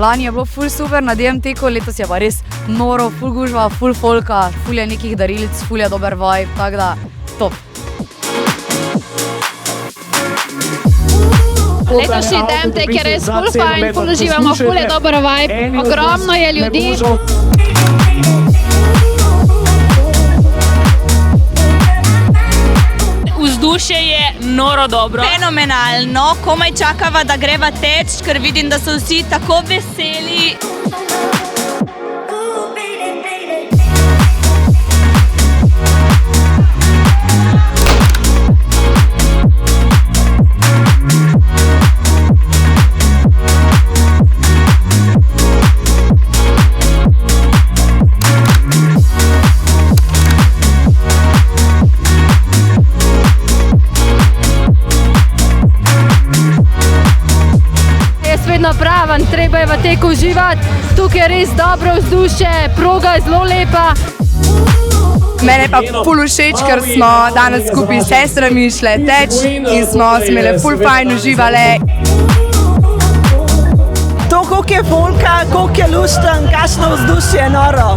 Lani je bilo ful super na DMT-ku, letos je pa res noro, ful gužva, ful folka, ful je nekih darilic, ful je dober vibe, tako da top. Letošnji DMT je res ful fajn, ful uživamo, ful je dober vibe, ogromno je ljudi. Vzdušje je noro dobro. Fenomenalno, komaj čakava, da greva teč, ker vidim, da so vsi tako veseli. Vedno praven, treba je v teku uživati, tukaj je res dobro vzdušje, proga je zelo lepa. Mene pa ful všeč, ker smo danes skupaj s sestrami šle teč in smo imeli ful fajn uživale. To, koliko je folka, koliko je lušten, kakšno vzdušje je noro.